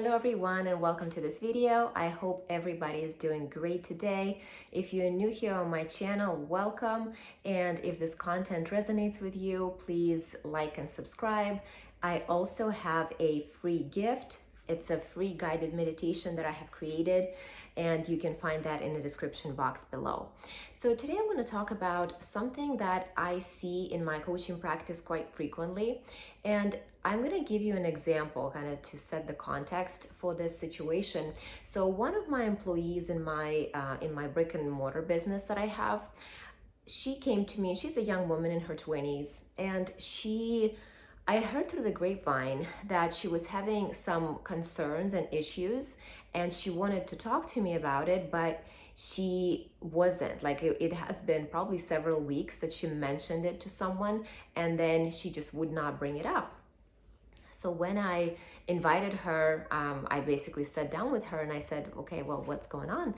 Hello everyone and welcome to this video. I hope everybody is doing great today. If you're new here on my channel, welcome. And if this content resonates with you, please like and subscribe. I also have a free gift. It's a free guided meditation that I have created, and you can find that in the description box below. So today I'm going to talk about something that I see in my coaching practice quite frequently, and I'm going to give you an example kind of to set the context for this situation. So one of my employees in my brick and mortar business that I have, she came to me. She's a young woman in her 20s, and I heard through the grapevine that she was having some concerns and issues, and she wanted to talk to me about it, but she wasn't. Like it has been probably several weeks that she mentioned it to someone, and then she just would not bring it up. So when I invited her, I basically sat down with her and I said, okay, well, what's going on?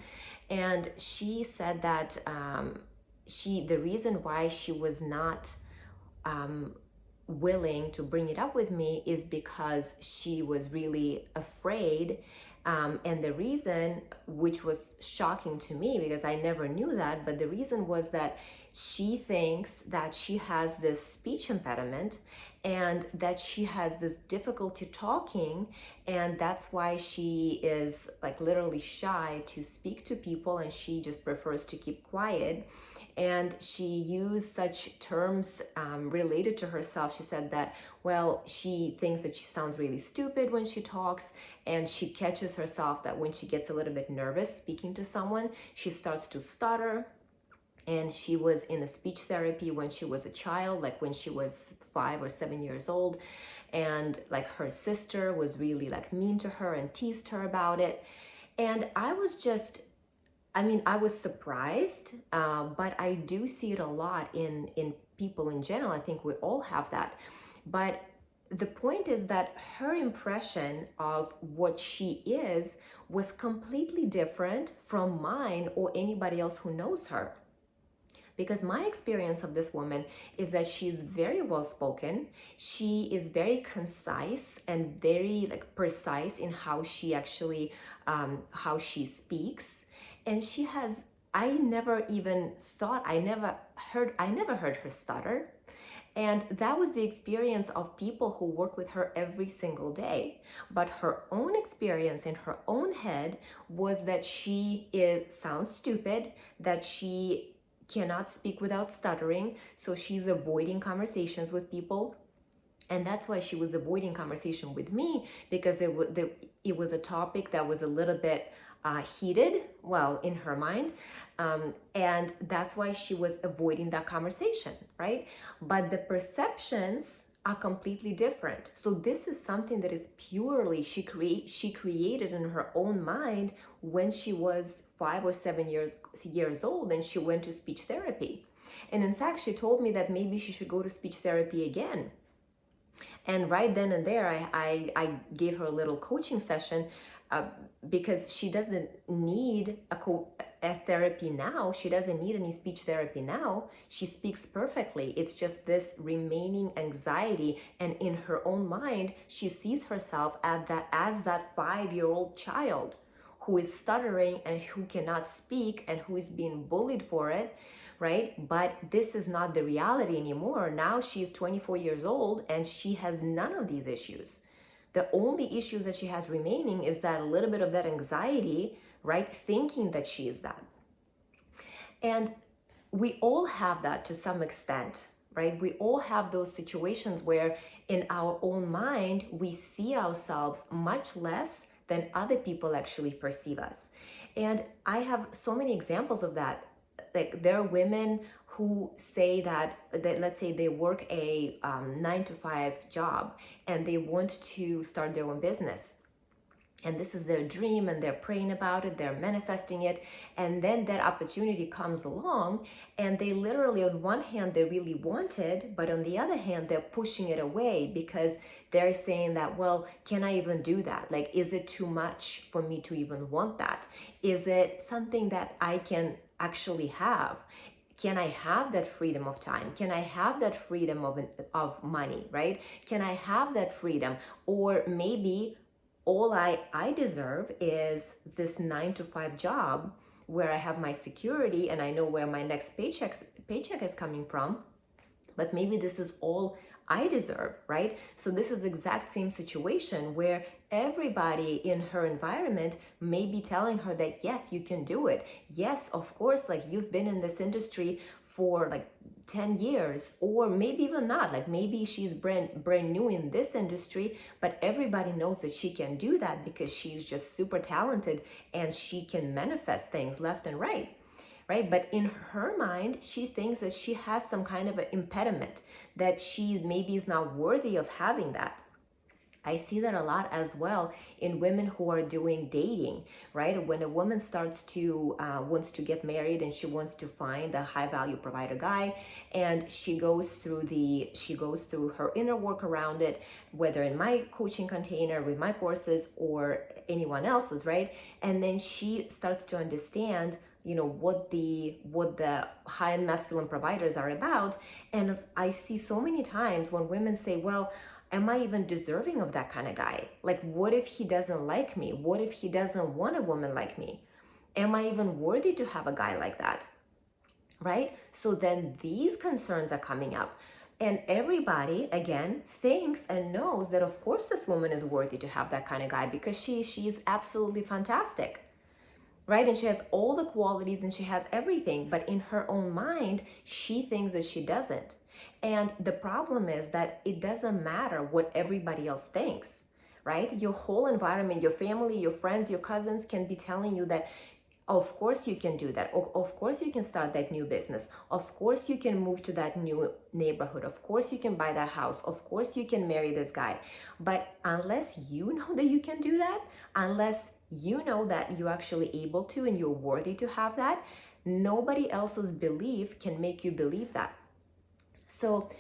And she said that the reason why she was not willing to bring it up with me is because she was really afraid. And the reason, which was shocking to me because I never knew that, but the reason was that she thinks that she has this speech impediment and that she has this difficulty talking, and that's why she is like literally shy to speak to people, and she just prefers to keep quiet. And she used such terms related to herself. She said that, well, she thinks that she sounds really stupid when she talks, and she catches herself that when she gets a little bit nervous speaking to someone, she starts to stutter. And she was in a speech therapy when she was a child, like when she was 5 or 7 years old. And like her sister was really like mean to her and teased her about it. And I was surprised, but I do see it a lot in people in general. I think we all have that. But the point is that her impression of what she is was completely different from mine or anybody else who knows her. Because my experience of this woman is that she's very well spoken. She is very concise and very like precise in how she actually, how she speaks. And she has, I never heard her stutter. And that was the experience of people who work with her every single day. But her own experience in her own head was that she sounds stupid, that she cannot speak without stuttering, so she's avoiding conversations with people. And that's why she was avoiding conversation with me, because it was a topic that was a little bit heated, well, in her mind. And that's why she was avoiding that conversation, right? But the perceptions are completely different. So this is something that is purely she created in her own mind when she was 5 or 7 years old, and she went to speech therapy. And in fact, she told me that maybe she should go to speech therapy again. And right then and there, I gave her a little coaching session because she doesn't need a therapy now. She doesn't need any speech therapy now. She speaks perfectly. It's just this remaining anxiety, and in her own mind, she sees herself as that 5-year-old child who is stuttering and who cannot speak and who is being bullied for it, right? But this is not the reality anymore. Now she's 24 years old and she has none of these issues. The only issues that she has remaining is that a little bit of that anxiety, right? Thinking that she is that. And we all have that to some extent, right? We all have those situations where in our own mind, we see ourselves much less than other people actually perceive us. And I have so many examples of that. Like there are women who say that let's say they work a 9-to-5 job and they want to start their own business. And this is their dream, and they're praying about it, they're manifesting it. And then that opportunity comes along, and they literally, on one hand, they really want it, but on the other hand, they're pushing it away because they're saying that, well, can I even do that? Like, is it too much for me to even want that? Is it something that I can actually have? Can I have that freedom of time? Can I have that freedom of money, right? Can I have that freedom? Or maybe all I deserve is this 9 to 5 job where I have my security and I know where my next paycheck is coming from, but maybe this is all I deserve, right? So this is the exact same situation where everybody in her environment may be telling her that, yes, you can do it. Yes, of course, like you've been in this industry for like 10 years, or maybe even not, like maybe she's brand new in this industry, but everybody knows that she can do that because she's just super talented and she can manifest things left and right. Right? But in her mind, she thinks that she has some kind of an impediment, that she maybe is not worthy of having that. I see that a lot as well in women who are doing dating, right? When a woman starts to wants to get married and she wants to find a high value provider guy, and she goes through her inner work around it, whether in my coaching container with my courses or anyone else's, right? And then she starts to understand what the high-end masculine providers are about. And I see so many times when women say, well, am I even deserving of that kind of guy? Like, what if he doesn't like me? What if he doesn't want a woman like me? Am I even worthy to have a guy like that? Right? So then these concerns are coming up. And everybody, again, thinks and knows that, of course, this woman is worthy to have that kind of guy because she's absolutely fantastic. Right? And she has all the qualities and she has everything, but in her own mind, she thinks that she doesn't. And the problem is that it doesn't matter what everybody else thinks, right? Your whole environment, your family, your friends, your cousins can be telling you that, of course you can do that. Of course you can start that new business. Of course you can move to that new neighborhood. Of course you can buy that house. Of course you can marry this guy. But unless you know that you can do that, unless you know that you're actually able to and you're worthy to have that, nobody else's belief can make you believe that. So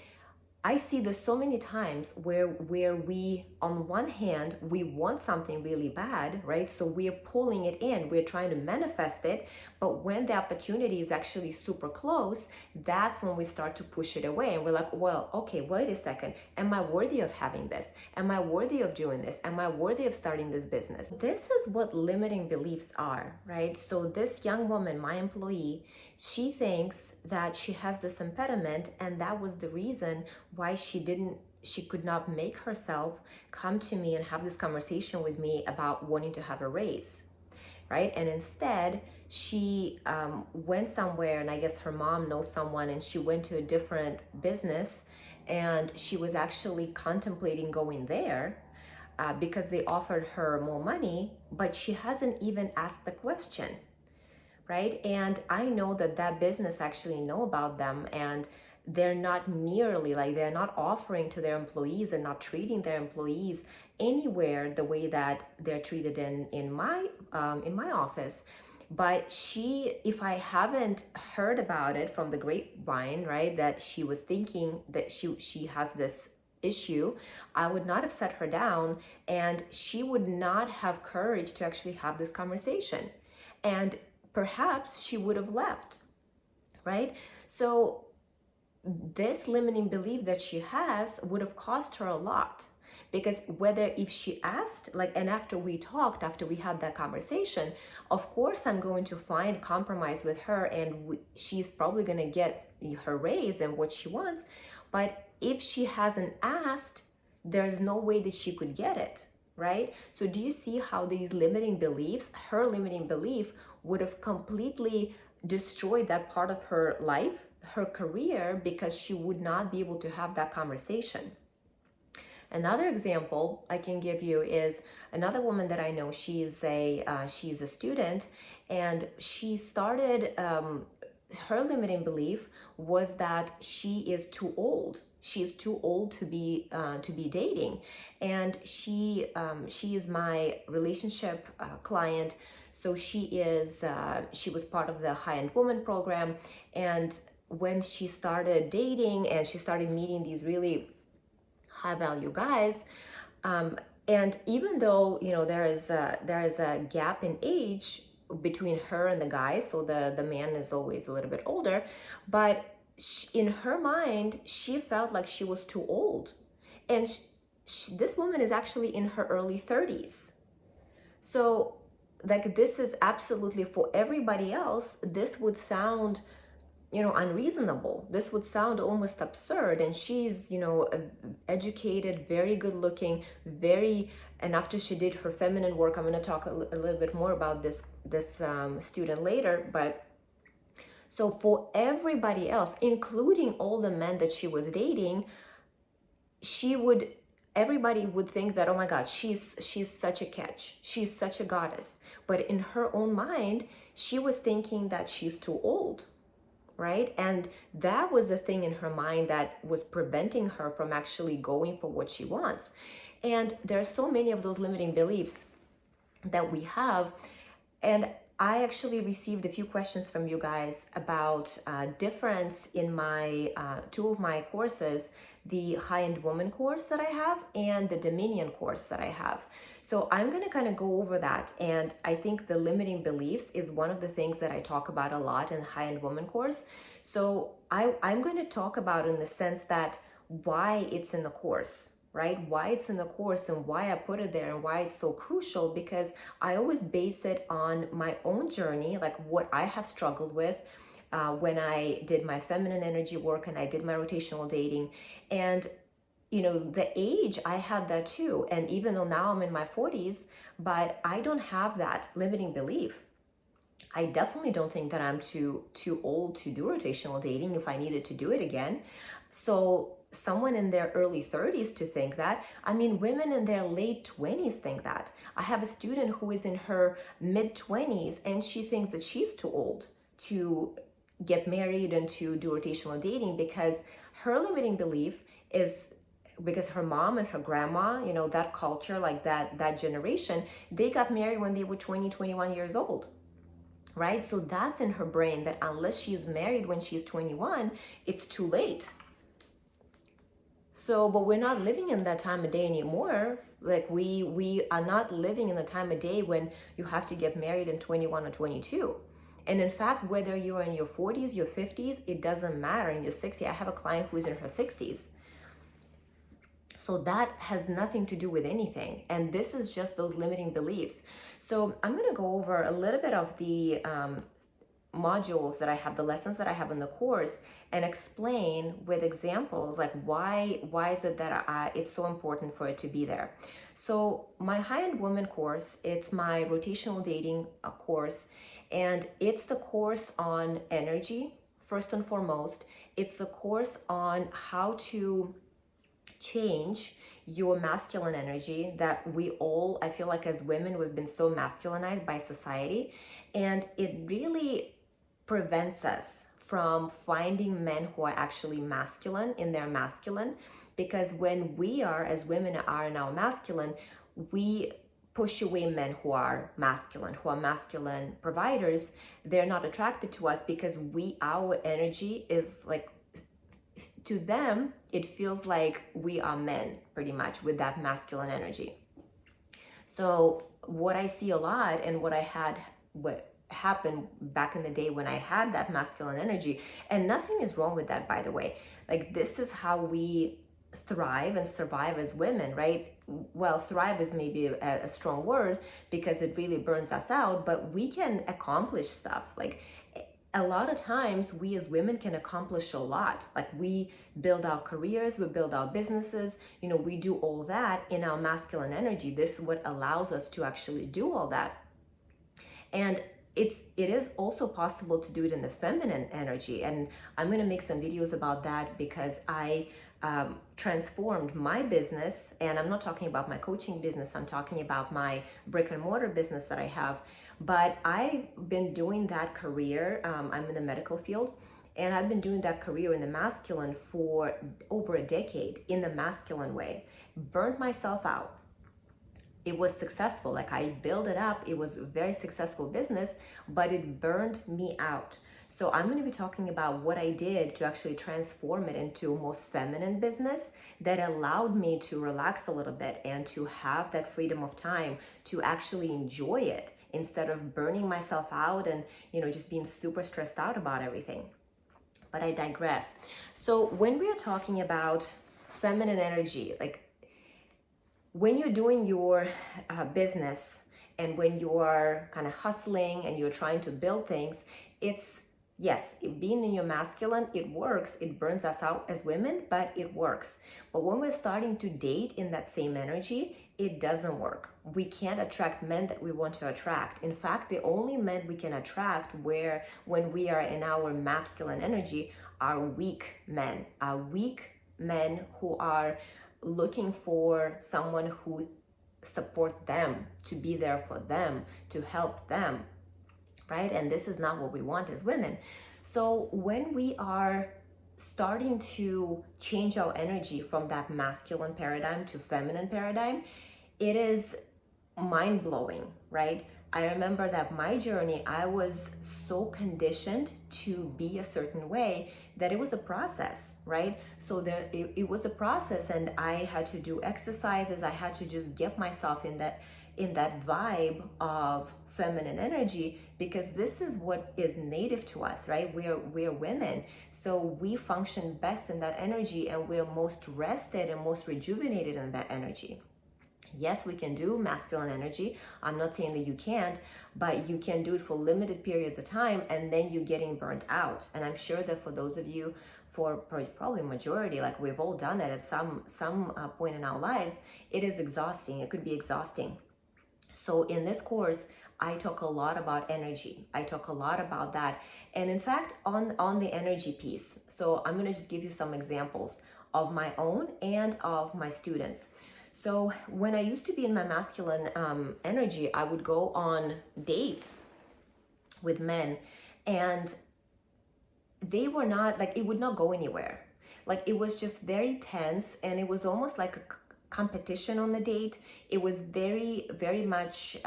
I see this so many times where we, on one hand, we want something really bad, right? So we're pulling it in, we're trying to manifest it, but when the opportunity is actually super close, that's when we start to push it away. And we're like, well, okay, wait a second. Am I worthy of having this? Am I worthy of doing this? Am I worthy of starting this business? This is what limiting beliefs are, right? So this young woman, my employee, she thinks that she has this impediment, and that was the reason why she could not make herself come to me and have this conversation with me about wanting to have a raise, right? And instead she went somewhere, and I guess her mom knows someone, and she went to a different business, and she was actually contemplating going there because they offered her more money, but she hasn't even asked the question, right? And I know that business actually know about them, and they're not nearly, like, they're not offering to their employees and not treating their employees anywhere the way that they're treated in my office. But she, if I haven't heard about it from the grapevine, right, that she was thinking that she has this issue, I would not have set her down, and she would not have courage to actually have this conversation, and perhaps she would have left, right? So this limiting belief that she has would have cost her a lot, because if she asked, like, and after we talked, after we had that conversation, of course I'm going to find compromise with her, and she's probably going to get her raise and what she wants. But if she hasn't asked, there's no way that she could get it, right? So do you see how these limiting beliefs, her limiting belief, would have completely destroyed that part of her life, her career, because she would not be able to have that conversation. Another example I can give you is another woman that I know. She's a student, and she started, her limiting belief was that she is too old. She is too old to be dating, and she is my relationship client. So she was part of the high-end woman program, and when she started dating and she started meeting these really high-value guys, and even though there is a gap in age between her and the guy, so the man is always a little bit older, but in her mind she felt like she was too old, and this woman is actually in her early 30s. So like, this is absolutely, for everybody else, this would sound, unreasonable. This would sound almost absurd. And she's, educated, very good looking, and after she did her feminine work, I'm going to talk a little bit more about this student later. But so for everybody else, including all the men that she was dating, everybody would think that, oh my God, she's such a catch. She's such a goddess. But in her own mind, she was thinking that she's too old, right? And that was the thing in her mind that was preventing her from actually going for what she wants. And there are so many of those limiting beliefs that we have. And I actually received a few questions from you guys about difference in my two of my courses, the High-End Woman course that I have and the Dominion course that I have. So I'm going to kind of go over that. And I think the limiting beliefs is one of the things that I talk about a lot in the High-End Woman course. So I'm going to talk about in the sense that why it's in the course, right? Why it's in the course and why I put it there and why it's so crucial, because I always base it on my own journey, like what I have struggled with when I did my feminine energy work and I did my rotational dating. And the age, I had that too. And even though now I'm in my 40s, but I don't have that limiting belief. I definitely don't think that I'm too old to do rotational dating if I needed to do it again. So someone in their early 30s to think that, I mean, women in their late 20s think that. I have a student who is in her mid 20s and she thinks that she's too old to get married and to do rotational dating, because her limiting belief is because her mom and her grandma, that culture, like that generation, they got married when they were 20, 21 years old. Right? So that's in her brain, that unless she's married when she's 21, it's too late. So, but we're not living in that time of day anymore. Like we are not living in the time of day when you have to get married in 21 or 22. And in fact, whether you're in your 40s, your 50s, it doesn't matter. In your 60s, I have a client who's in her 60s. So that has nothing to do with anything. And this is just those limiting beliefs. So I'm going to go over a little bit of the modules that I have, the lessons that I have in the course, and explain with examples, like why is it that it's so important for it to be there. So my High-End Woman course, it's my rotational dating course, and it's the course on energy, first and foremost. It's the course on how to change your masculine energy that we all, I feel like as women, we've been so masculinized by society, and it really prevents us from finding men who are actually masculine in their masculine, because when we are, as women are in our masculine, we push away men who are masculine providers. They're not attracted to us because our energy is like, to them, it feels like we are men pretty much with that masculine energy. So what I see a lot, and what happened back in the day when I had that masculine energy, and nothing is wrong with that, by the way. Like, this is how we thrive and survive as women, right? Well, thrive is maybe a strong word because it really burns us out, but we can accomplish stuff. Like, a lot of times we as women can accomplish a lot. Like, we build our careers, we build our businesses, we do all that in our masculine energy. This is what allows us to actually do all that. And it is also possible to do it in the feminine energy. And I'm going to make some videos about that, because I transformed my business, and I'm not talking about my coaching business, I'm talking about my brick and mortar business that I have. But I've been doing that career, I'm in the medical field, and I've been doing that career in the masculine for over a decade, in the masculine way. Burnt myself out. It was successful, like I built it up, it was a very successful business, but it burned me out. So I'm going to be talking about what I did to actually transform it into a more feminine business that allowed me to relax a little bit and to have that freedom of time to actually enjoy it, instead of burning myself out and, just being super stressed out about everything. But I digress. So when we are talking about feminine energy, like, when you're doing your business and when you are kind of hustling and you're trying to build things, it's yes, being in your masculine, it works. It burns us out as women, but it works. But when we're starting to date in that same energy, it doesn't work. We can't attract men that we want to attract. In fact, the only men we can attract when we are in our masculine energy are weak men, who are looking for someone who support them, to be there for them, to help them, right? And this is not what we want as women. So when we are starting to change our energy from that masculine paradigm to feminine paradigm, it is mind-blowing, right? I remember that my journey, I was so conditioned to be a certain way that it was a process, right? So it was a process, and I had to do exercises. I had to just get myself in that vibe of feminine energy, because this is what is native to us, right? We're women, so we function best in that energy, and we're most rested and most rejuvenated in that energy. Yes, we can do masculine energy. I'm not saying that you can't, but you can do it for limited periods of time, and then you're getting burnt out. And I'm sure that for those of you, for probably majority, like we've all done it at some point in our lives, it is exhausting. It could be exhausting. So in this course, I talk a lot about energy. I talk a lot about that. And in fact, on the energy piece, so I'm going to just give you some examples of my own and of my students. So when I used to be in my masculine energy, I would go on dates with men, and they were not like, it would not go anywhere. Like, it was just very tense, and it was almost like a competition on the date. It was very, very much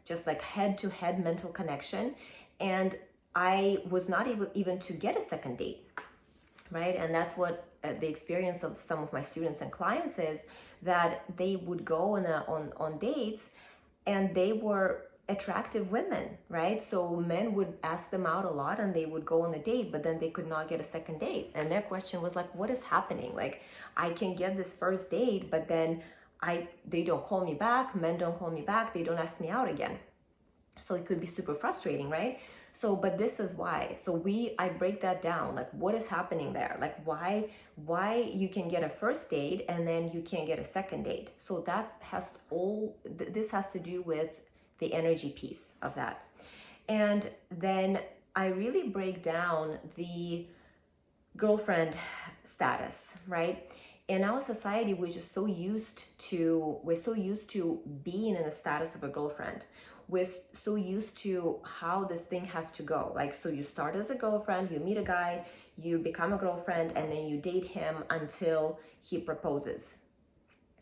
just like head-to-head mental connection, and I was not able even to get a second date, right? And that's what the experience of some of my students and clients is, that they would go on dates, and they were attractive women, right? So men would ask them out a lot, and they would go on a date, but then they could not get a second date. And their question was like, what is happening? Like, I can get this first date, but then they don't call me back. Men don't call me back. They don't ask me out again. So it could be super frustrating, right? So, but this is why. So I break that down. Like, what is happening there? Like, why you can get a first date and then you can't get a second date? So this has to do with the energy piece of that. And then I really break down the girlfriend status, right? In our society, we're so used to being in the status of a girlfriend. We're so used to how this thing has to go. Like, so you start as a girlfriend, you meet a guy, you become a girlfriend, and then you date him until he proposes.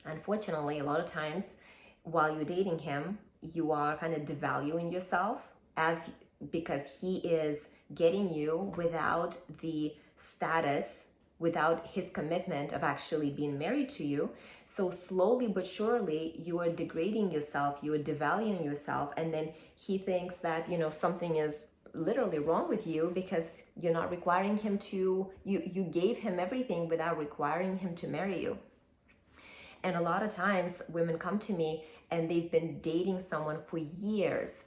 Unfortunately, a lot of times while you're dating him, you are kind of devaluing yourself because he is getting you without the status, without his commitment of actually being married to you. So slowly but surely, you are degrading yourself, you are devaluing yourself, and then he thinks that, something is literally wrong with you because you're not requiring him to, you gave him everything without requiring him to marry you. And a lot of times women come to me and they've been dating someone for years,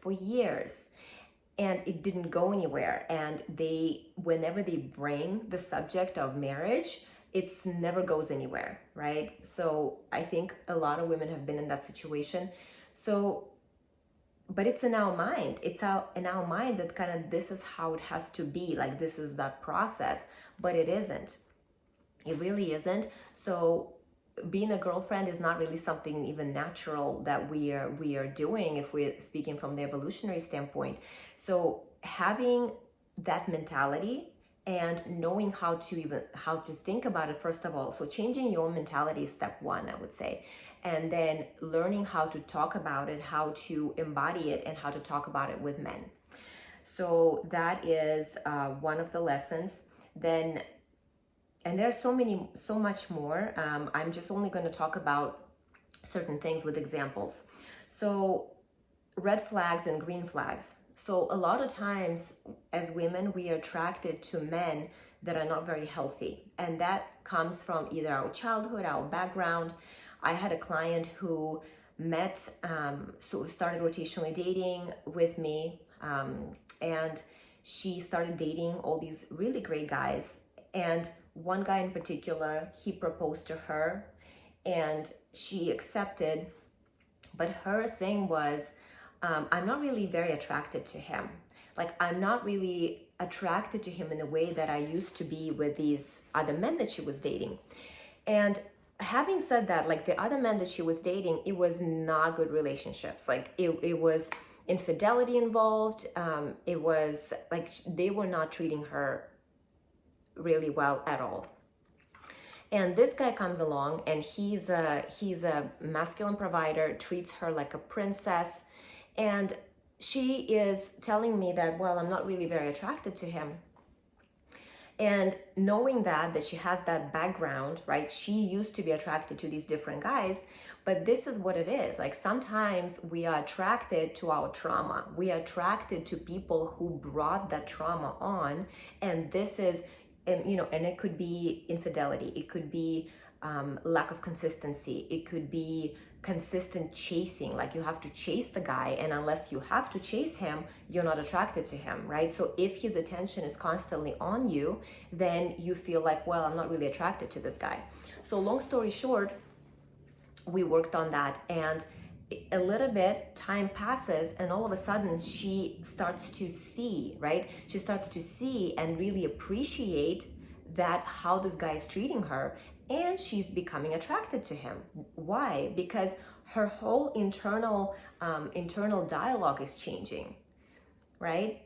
and it didn't go anywhere. And whenever they bring the subject of marriage, it never goes anywhere, right? So I think a lot of women have been in that situation. So, but it's in our mind. It's in our mind that kind of this is how it has to be. Like, this is that process, but it isn't. It really isn't. So being a girlfriend is not really something even natural that we are doing if we're speaking from the evolutionary standpoint. So having that mentality and knowing how to think about it, first of all, so changing your mentality is step one, I would say, and then learning how to talk about it, how to embody it, and how to talk about it with men. So that is one of the lessons. Then, and there's so much more. I'm just only going to talk about certain things with examples. So red flags and green flags. So a lot of times as women, we are attracted to men that are not very healthy. And that comes from either our childhood, our background, I had a client who met, so started rotationally dating with me, and she started dating all these really great guys. And one guy in particular, he proposed to her and she accepted. But her thing was, I'm not really very attracted to him. Like, I'm not really attracted to him in the way that I used to be with these other men that she was dating. And having said that, like the other men that she was dating, it was not good relationships. Like it was infidelity involved. It was like they were not treating her really well at all. And this guy comes along and he's a masculine provider, treats her like a princess. And she is telling me that, well, I'm not really very attracted to him. And knowing that she has that background, right? She used to be attracted to these different guys, but this is what it is. Like sometimes we are attracted to our trauma. We are attracted to people who brought that trauma on. And this is, you know, and it could be infidelity. It could be lack of consistency. It could be consistent chasing, like you have to chase the guy, and unless you have to chase him, you're not attracted to him, right? So if his attention is constantly on you, then you feel like, well, I'm not really attracted to this guy. So long story short, we worked on that, and a little bit time passes, and all of a sudden she starts to see, right? She starts to see and really appreciate that how this guy is treating her, and she's becoming attracted to him. Why? Because her whole internal dialogue is changing, right?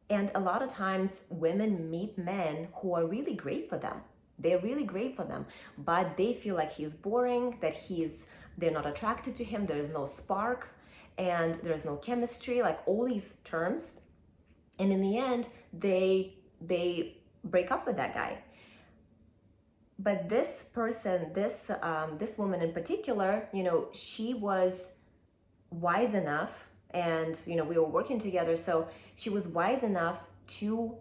And a lot of times women meet men who are really great for them. They're really great for them, but they feel like he's boring, that they're not attracted to him, there's no spark, and there's no chemistry, like all these terms. And in the end, they break up with that guy. But this person, this woman in particular, you know, she was wise enough, and, you know, we were working together, so she was wise enough to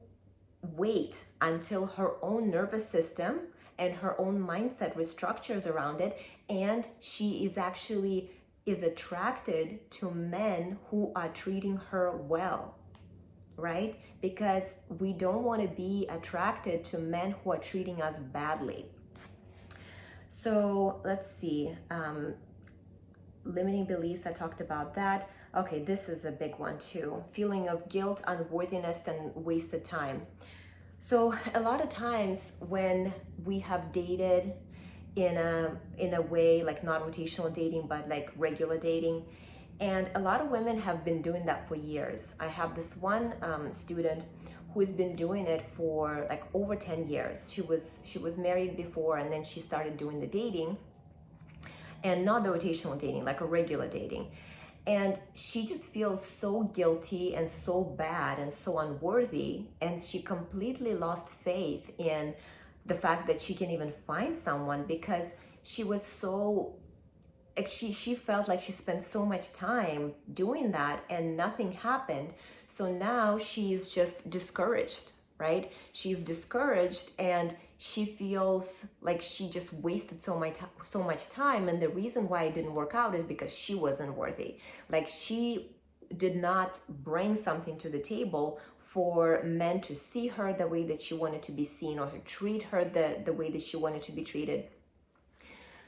wait until her own nervous system and her own mindset restructures around it, and she is attracted to men who are treating her well, right? Because we don't want to be attracted to men who are treating us badly. So let's see, limiting beliefs, I talked about that. Okay, this is a big one too. Feeling of guilt, unworthiness, and wasted time. So a lot of times when we have dated in a way like not rotational dating, but like regular dating, and a lot of women have been doing that for years. I have this one student who has been doing it for like over 10 years. She was married before, and then she started doing the dating, and not the rotational dating, like a regular dating. And she just feels so guilty and so bad and so unworthy, and she completely lost faith in the fact that she can even find someone, because she was so, she felt like she spent so much time doing that and nothing happened. So now she's just discouraged, right? She's discouraged, and she feels like she just wasted so much time. And the reason why it didn't work out is because she wasn't worthy. Like she did not bring something to the table for men to see her the way that she wanted to be seen, or to treat her the way that she wanted to be treated.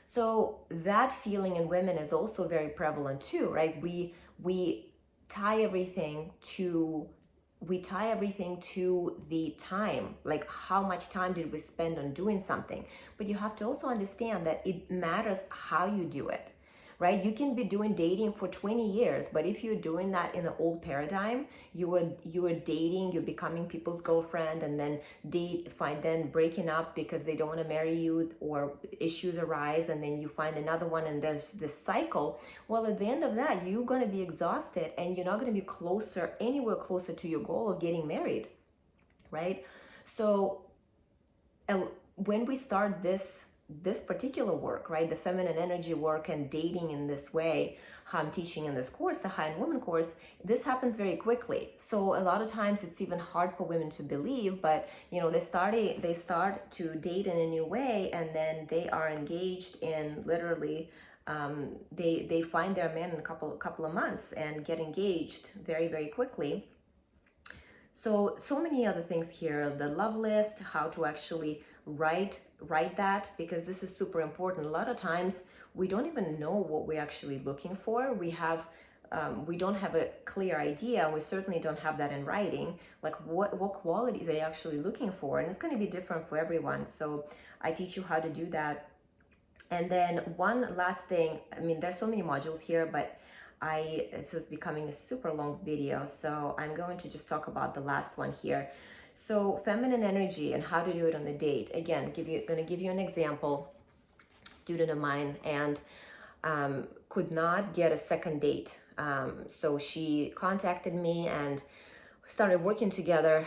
So that feeling in women is also very prevalent too, right? We tie everything to the time, like how much time did we spend on doing something. But you have to also understand that it matters how you do it, right? You can be doing dating for 20 years, but if you're doing that in the old paradigm, you are dating, you're becoming people's girlfriend, and then then breaking up because they don't want to marry you, or issues arise, and then you find another one, and there's this cycle. Well, at the end of that, you're going to be exhausted, and you're not going to be anywhere closer to your goal of getting married, right? So when we start this this particular work, right, the feminine energy work and dating in this way, how I'm teaching in this course, the High End Woman course, this happens very quickly. So a lot of times it's even hard for women to believe, but they start to date in a new way, and then they are engaged in literally they find their man in a couple of months and get engaged very, very quickly. So many other things here, the love list, how to actually write that, because this is super important. A lot of times we don't even know what we're actually looking for. We don't have a clear idea. We certainly don't have that in writing, like what qualities are you actually looking for, and it's going to be different for everyone. So I teach you how to do that. And then one last thing, I mean, there's so many modules here, but this is becoming a super long video, so I'm going to just talk about the last one here. So feminine energy and how to do it on the date. Again, gonna give you an example. Student of mine, and could not get a second date. So she contacted me and started working together,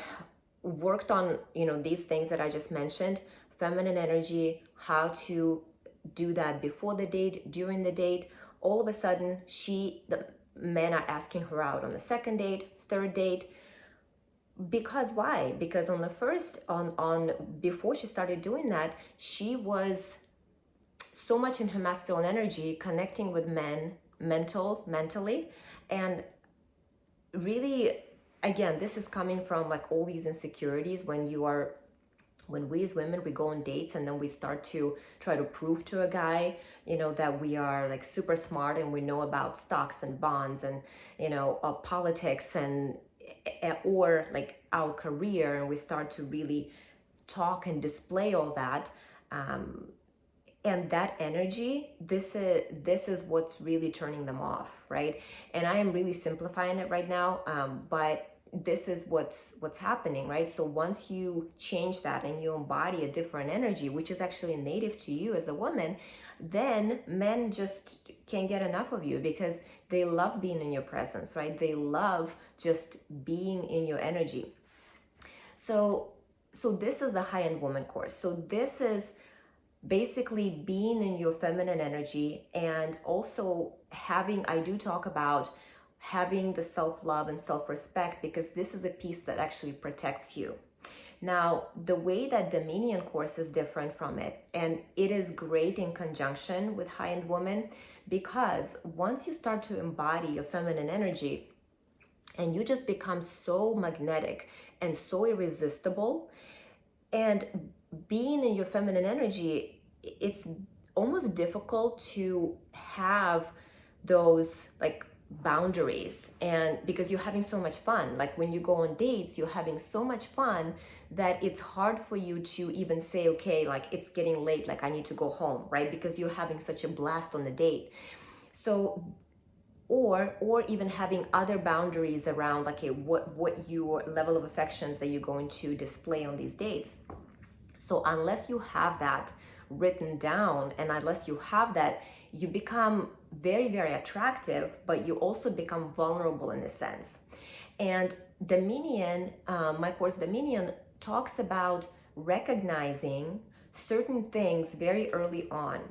worked on, these things that I just mentioned, feminine energy, how to do that before the date, during the date. All of a sudden, the men are asking her out on the second date, third date. Because why? Because on the first, before she started doing that, she was so much in her masculine energy, connecting with men mentally. And really, again, this is coming from like all these insecurities when we as women, we go on dates and then we start to try to prove to a guy, that we are like super smart and we know about stocks and bonds and, politics or like our career, and we start to really talk and display all that. And that energy, this is what's really turning them off, right? And I am really simplifying it right now, but this is what's happening, right? So once you change that and you embody a different energy, which is actually native to you as a woman, then men just can't get enough of you, because they love being in your presence, right? They love just being in your energy. So this is the High End Woman course. So this is basically being in your feminine energy, and also I do talk about having the self-love and self-respect, because this is a piece that actually protects you. Now, the way that Dominion course is different from it, and it is great in conjunction with High End Woman, because once you start to embody your feminine energy and you just become so magnetic and so irresistible, and being in your feminine energy, it's almost difficult to have those like boundaries, and because you're having so much fun, like when you go on dates, you're having so much fun that it's hard for you to even say, okay, like it's getting late, like I need to go home, right? Because you're having such a blast on the date. So or even having other boundaries around like, okay, what your level of affections that you're going to display on these dates. So unless you have that written down, and unless you have that, you become very, very attractive, but you also become vulnerable in a sense. And Dominion, my course Dominion, talks about recognizing certain things very early on.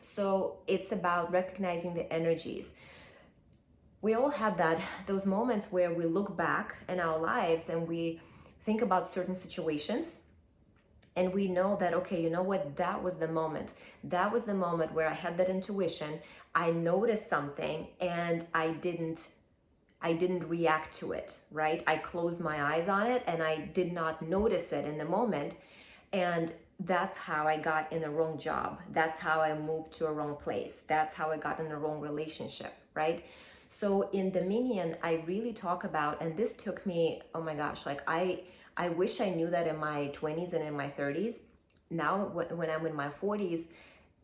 So it's about recognizing the energies. We all have those moments where we look back in our lives and we think about certain situations, and we know that, okay, you know what, that was the moment. That was the moment where I had that intuition. I noticed something and I didn't react to it, right? I closed my eyes on it and I did not notice it in the moment. And that's how I got in the wrong job. That's how I moved to a wrong place. That's how I got in the wrong relationship, right? So in Dominion, I really talk about, and this took me, oh my gosh, like I wish I knew that in my 20s and in my 30s. Now, when I'm in my 40s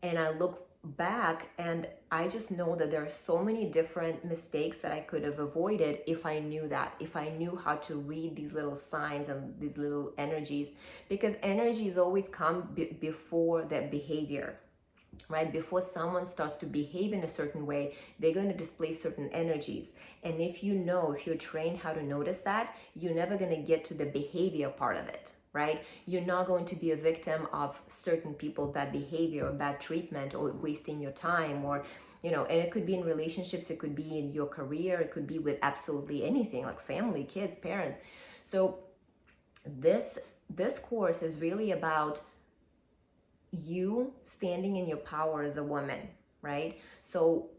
and I look back, and I just know that there are so many different mistakes that I could have avoided if I knew that, if I knew how to read these little signs and these little energies, because energies always come before their behavior. Right? Before someone starts to behave in a certain way, they're going to display certain energies. And if you're trained how to notice that, you're never going to get to the behavior part of it, right? You're not going to be a victim of certain people, bad behavior or bad treatment or wasting your time, or and it could be in relationships, it could be in your career, it could be with absolutely anything, like family, kids, parents. So this course is really about you standing in your power as a woman, right? So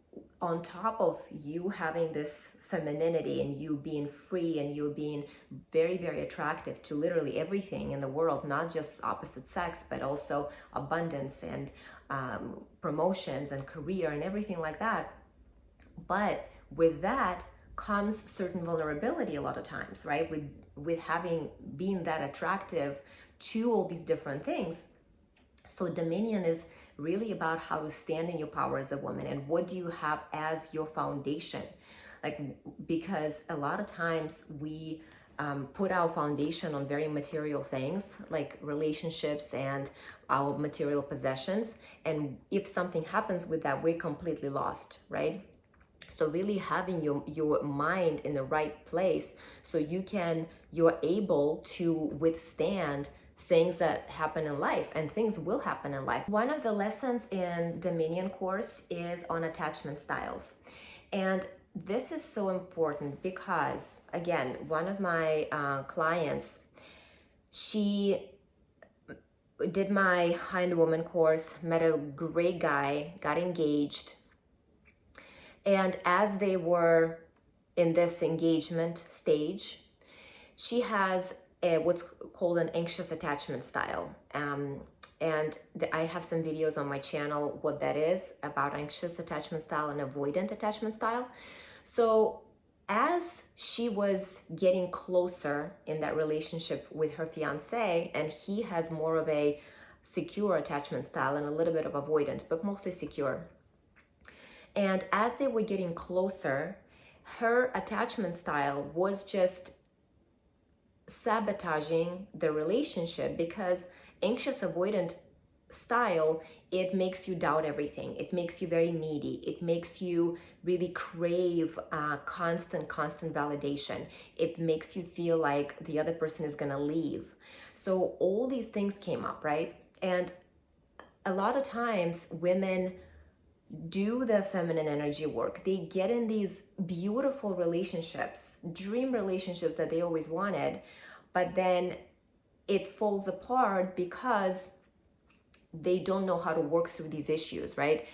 on top of you having this femininity and you being free and you being very, very attractive to literally everything in the world, not just opposite sex, but also abundance and promotions and career and everything like that. But with that comes certain vulnerability a lot of times, right? With being that attractive to all these different things. So Dominion is really about how to stand in your power as a woman, and what do you have as your foundation. Like, because a lot of times we put our foundation on very material things like relationships and our material possessions, and if something happens with that, we're completely lost, right? So really having your mind in the right place so you're able to withstand things that happen in life, and things will happen in life. One of the lessons in Dominion course is on attachment styles. And this is so important because, again, one of my clients, she did my Kind Woman course, met a great guy, got engaged. And as they were in this engagement stage, she has what's called an anxious attachment style. And I have some videos on my channel what that is, about anxious attachment style and avoidant attachment style. So as she was getting closer in that relationship with her fiance, and he has more of a secure attachment style and a little bit of avoidant, but mostly secure. And as they were getting closer, her attachment style was just sabotaging the relationship, because anxious avoidant style, it makes you doubt everything. It makes you very needy. It makes you really crave constant validation. It makes you feel like the other person is gonna leave. So all these things came up, right? And a lot of times women do the feminine energy work. They get in these beautiful relationships, dream relationships that they always wanted, but then it falls apart because they don't know how to work through these issues, right?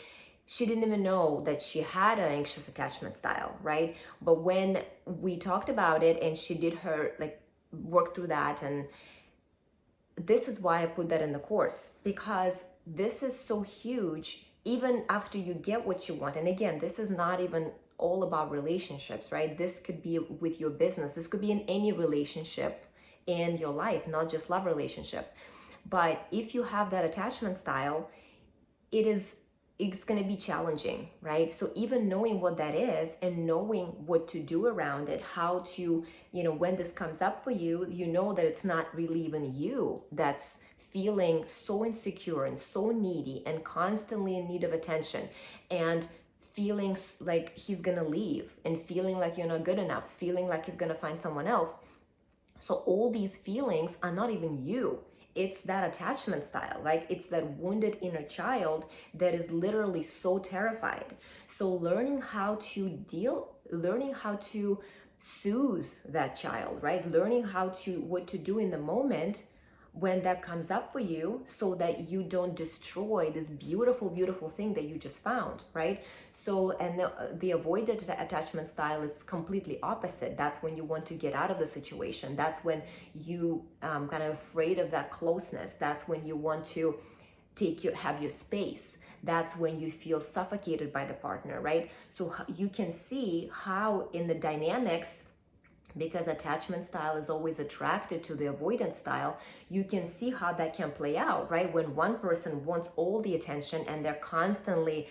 She didn't even know that she had an anxious attachment style, right? But when we talked about it and she did her work through that, and this is why I put that in the course, because this is so huge. Even after you get what you want, and again, this is not even all about relationships, right? This could be with your business. This could be in any relationship in your life, not just love relationship. But if you have that attachment style, it's going to be challenging, right? So even knowing what that is and knowing what to do around it, how to, when this comes up for you, you know that it's not really even you that's feeling so insecure and so needy and constantly in need of attention, and feeling like he's gonna leave, and feeling like you're not good enough, feeling like he's gonna find someone else. So all these feelings are not even you. It's that attachment style, like it's that wounded inner child that is literally so terrified. So learning how to soothe that child, right? Learning what to do in the moment when that comes up for you, so that you don't destroy this beautiful, beautiful thing that you just found, right? So, and the avoidant attachment style is completely opposite. That's when you want to get out of the situation. That's when you kind of afraid of that closeness. That's when you want to have your space. That's when you feel suffocated by the partner, right? So you can see how in the dynamics, because attachment style is always attracted to the avoidant style, you can see how that can play out, right? When one person wants all the attention and they're constantly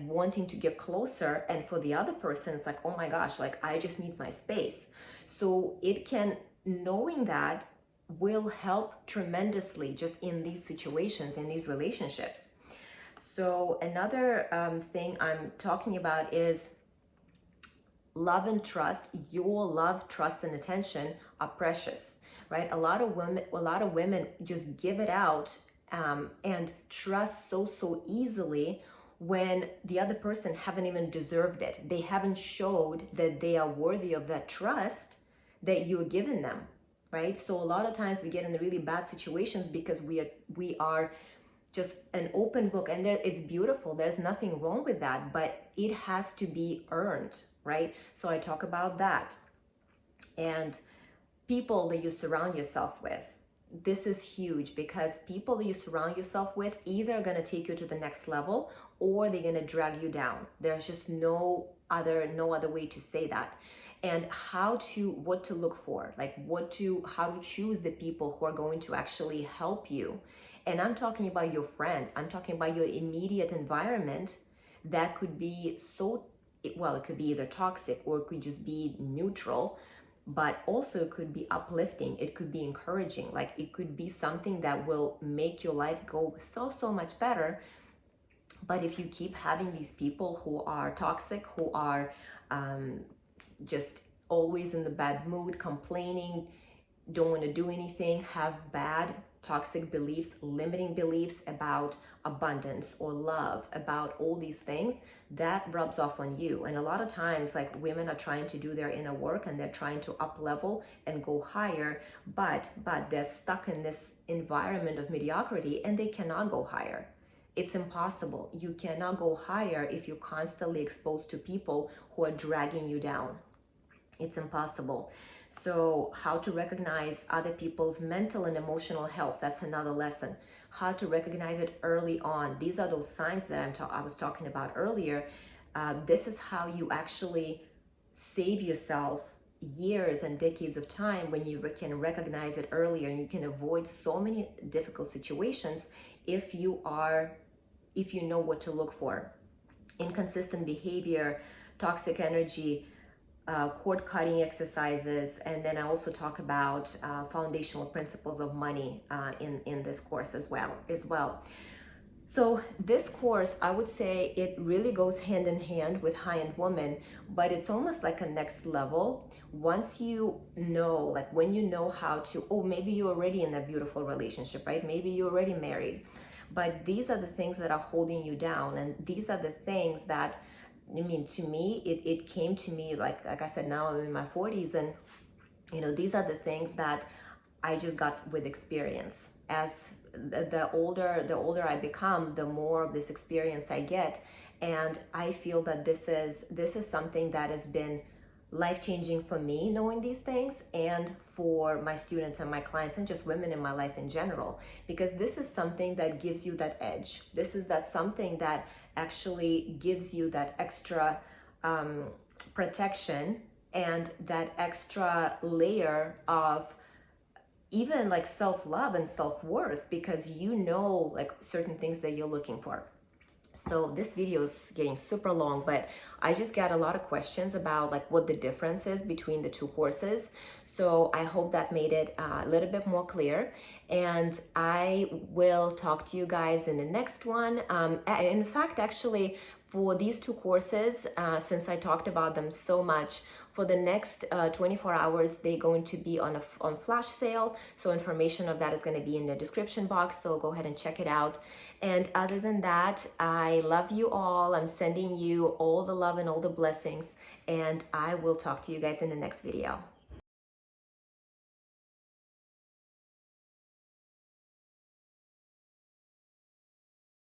wanting to get closer, and for the other person, it's like, oh my gosh, I just need my space. So knowing that will help tremendously just in these situations, in these relationships. So another thing I'm talking about is love and trust. Your love, trust, and attention are precious, right? A lot of women just give it out, and trust so easily when the other person haven't even deserved it. They haven't showed that they are worthy of that trust that you're giving them, right? So a lot of times we get in really bad situations because we are just an open book, and it's beautiful. There's nothing wrong with that, but it has to be earned, right? So I talk about that. And people that you surround yourself with. This is huge, because people that you surround yourself with either are going to take you to the next level or they're going to drag you down. There's just no other way to say that. And what to look for, like how to choose the people who are going to actually help you. And I'm talking about your friends. I'm talking about your immediate environment that could be it could be either toxic or it could just be neutral, but also it could be uplifting. It could be encouraging. Like it could be something that will make your life go so much better. But if you keep having these people who are toxic, who are just always in the bad mood, complaining, don't want to do anything, have bad toxic beliefs, limiting beliefs about abundance or love, about all these things, that rubs off on you. And a lot of times, like, women are trying to do their inner work and they're trying to up level and go higher, but they're stuck in this environment of mediocrity and they cannot go higher. It's impossible. You cannot go higher if you're constantly exposed to people who are dragging you down. It's impossible. So how to recognize other people's mental and emotional health, that's another lesson. How to recognize it early on. These are those signs that I was talking about earlier. This is how you actually save yourself years and decades of time, when you can recognize it earlier, and you can avoid so many difficult situations if you know what to look for. Inconsistent behavior, toxic energy, cord cutting exercises, and then I also talk about foundational principles of money in this course as well. So this course, I would say it really goes hand in hand with high-end woman, but it's almost like a next level. Once you know, like when you know how to, maybe you're already in a beautiful relationship, right? Maybe you're already married, but these are the things that are holding you down, and these are the things that, to me, it came to me, like I said, now I'm in my 40s, and these are the things that I just got with experience. As the older I become, the more of this experience I get, and I feel that this is something that has been life-changing for me, knowing these things, and for my students and my clients and just women in my life in general, because this is something that gives you that edge. This is something that actually gives you that extra protection and that extra layer of even like self-love and self-worth, because like certain things that you're looking for. So this video is getting super long, but I just got a lot of questions about like what the difference is between the two courses. So I hope that made it a little bit more clear, and I will talk to you guys in the next one. In fact, actually, for these two courses, since I talked about them so much, for the next 24 hours, they're going to be on flash sale. So information of that is going to be in the description box. So go ahead and check it out. And other than that, I love you all. I'm sending you all the love and all the blessings. And I will talk to you guys in the next video.